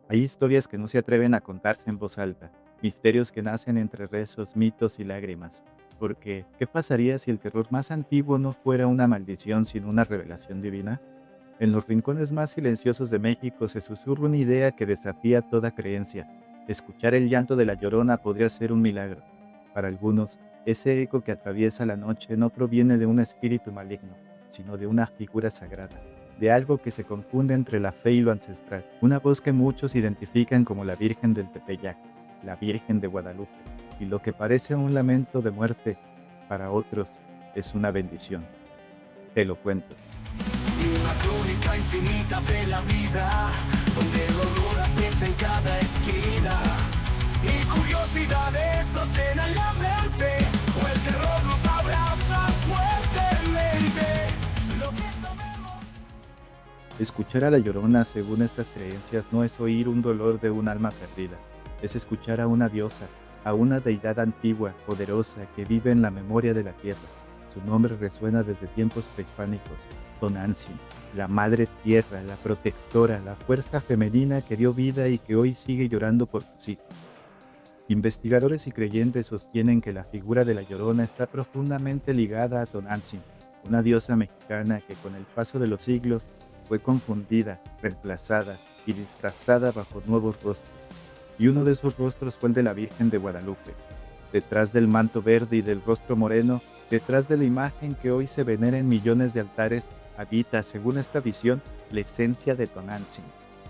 Hay historias que no se atreven a contarse en voz alta, misterios que nacen entre rezos, mitos y lágrimas. Porque, ¿qué pasaría si el terror más antiguo no fuera una maldición sino una revelación divina? En los rincones más silenciosos de México se susurra una idea que desafía toda creencia. Escuchar el llanto de la Llorona podría ser un milagro. Para algunos, ese eco que atraviesa la noche no proviene de un espíritu maligno, sino de una figura sagrada, de algo que se confunde entre la fe y lo ancestral, una voz que muchos identifican como la Virgen del Tepeyac, la Virgen de Guadalupe, y lo que parece un lamento de muerte, para otros es una bendición. Te lo cuento. Una crónica infinita de la vida, donde el horror acecha en cada esquina. Y curiosidades nos llenan la mente, o el terror nos abraza fuertemente. Lo que sabemos. Escuchar a la Llorona, según estas creencias, no es oír un dolor de un alma perdida, es escuchar a una diosa, a una deidad antigua, poderosa, que vive en la memoria de la tierra. Su nombre resuena desde tiempos prehispánicos, Tonantzin, la madre tierra, la protectora, la fuerza femenina que dio vida y que hoy sigue llorando por sus hijos. Investigadores y creyentes sostienen que la figura de la Llorona está profundamente ligada a Tonantzin, una diosa mexicana que con el paso de los siglos fue confundida, reemplazada y disfrazada bajo nuevos rostros. Y uno de esos rostros fue el de la Virgen de Guadalupe. Detrás del manto verde y del rostro moreno, detrás de la imagen que hoy se venera en millones de altares, habita, según esta visión, la esencia de Tonantzin,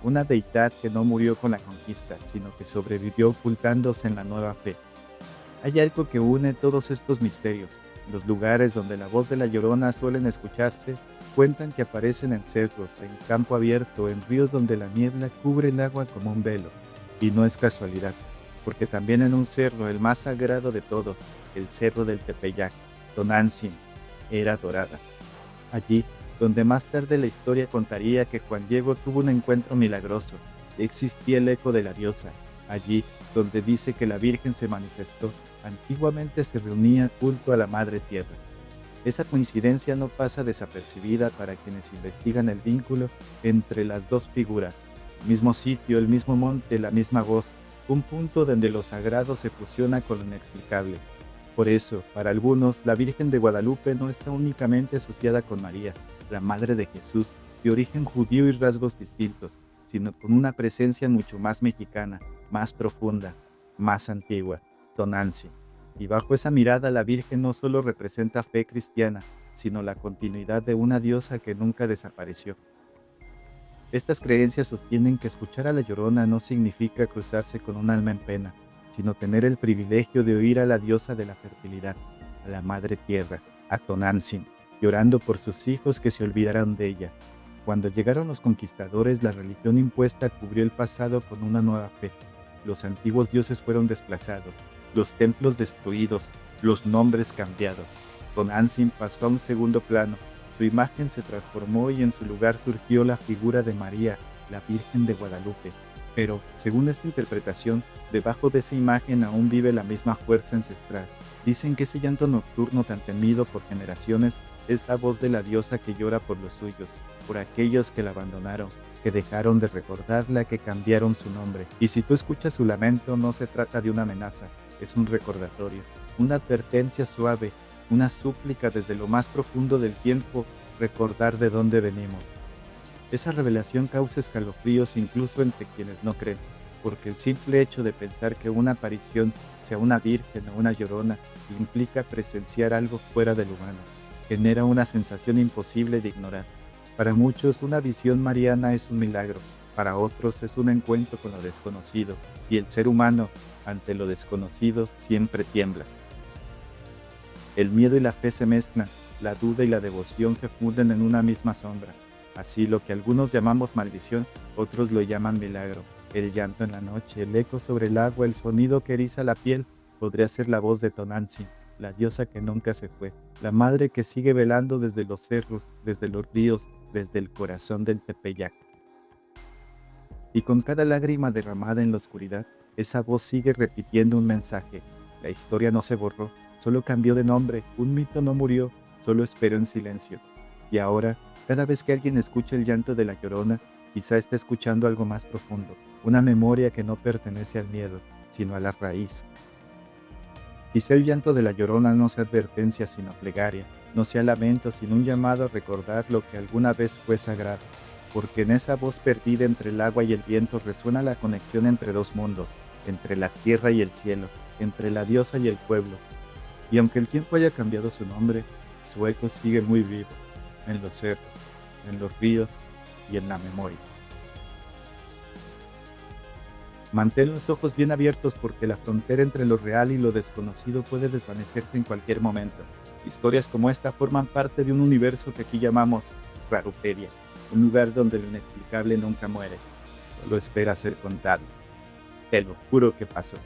una deidad que no murió con la conquista, sino que sobrevivió ocultándose en la nueva fe. Hay algo que une todos estos misterios. Los lugares donde la voz de la Llorona suelen escucharse cuentan que aparecen en cerros, en campo abierto, en ríos donde la niebla cubre el agua como un velo. Y no es casualidad, porque también en un cerro, el más sagrado de todos, el cerro del Tepeyac, Tonantzin, era adorada. Allí, donde más tarde la historia contaría que Juan Diego tuvo un encuentro milagroso, existía el eco de la diosa. Allí, donde dice que la Virgen se manifestó, antiguamente se reunía culto a la Madre Tierra. Esa coincidencia no pasa desapercibida para quienes investigan el vínculo entre las dos figuras. El mismo sitio, el mismo monte, la misma voz, un punto donde lo sagrado se fusiona con lo inexplicable. Por eso, para algunos, la Virgen de Guadalupe no está únicamente asociada con María, la Madre de Jesús, de origen judío y rasgos distintos, sino con una presencia mucho más mexicana, más profunda, más antigua, Tonantzin. Y bajo esa mirada la Virgen no solo representa fe cristiana, sino la continuidad de una diosa que nunca desapareció. Estas creencias sostienen que escuchar a la Llorona no significa cruzarse con un alma en pena, sino tener el privilegio de oír a la diosa de la fertilidad, a la Madre Tierra, a Tonantzin, llorando por sus hijos que se olvidaron de ella. Cuando llegaron los conquistadores, la religión impuesta cubrió el pasado con una nueva fe. Los antiguos dioses fueron desplazados, los templos destruidos, los nombres cambiados. Tonantzin pasó a un segundo plano, su imagen se transformó y en su lugar surgió la figura de María, la Virgen de Guadalupe. Pero, según esta interpretación, debajo de esa imagen aún vive la misma fuerza ancestral. Dicen que ese llanto nocturno tan temido por generaciones es la voz de la diosa que llora por los suyos, por aquellos que la abandonaron, que dejaron de recordarla, que cambiaron su nombre. Y si tú escuchas su lamento, no se trata de una amenaza, es un recordatorio, una advertencia suave, una súplica desde lo más profundo del tiempo, recordar de dónde venimos. Esa revelación causa escalofríos incluso entre quienes no creen, porque el simple hecho de pensar que una aparición, sea una virgen o una llorona, implica presenciar algo fuera del humano, genera una sensación imposible de ignorar. Para muchos, una visión mariana es un milagro, para otros es un encuentro con lo desconocido, y el ser humano, ante lo desconocido, siempre tiembla. El miedo y la fe se mezclan, la duda y la devoción se funden en una misma sombra. Así lo que algunos llamamos maldición, otros lo llaman milagro. El llanto en la noche, el eco sobre el agua, el sonido que eriza la piel, podría ser la voz de Tonantzin, la diosa que nunca se fue, la madre que sigue velando desde los cerros, desde los ríos, desde el corazón del Tepeyac. Y con cada lágrima derramada en la oscuridad, esa voz sigue repitiendo un mensaje. La historia no se borró, solo cambió de nombre, un mito no murió, solo esperó en silencio. Y ahora, cada vez que alguien escucha el llanto de la Llorona, Quizá esté escuchando algo más profundo, una memoria que no pertenece al miedo, sino a la raíz. Quizá el llanto de la Llorona no sea advertencia sino plegaria, no sea lamento sino un llamado a recordar lo que alguna vez fue sagrado, porque en esa voz perdida entre el agua y el viento resuena la conexión entre dos mundos, entre la tierra y el cielo, entre la diosa y el pueblo. Y aunque el tiempo haya cambiado su nombre, su eco sigue muy vivo, en los cerros, en los ríos y en la memoria. Mantén los ojos bien abiertos porque la frontera entre lo real y lo desconocido puede desvanecerse en cualquier momento. Historias como esta forman parte de un universo que aquí llamamos Raruperia, un lugar donde lo inexplicable nunca muere, solo espera ser contado. Te lo juro que pasó.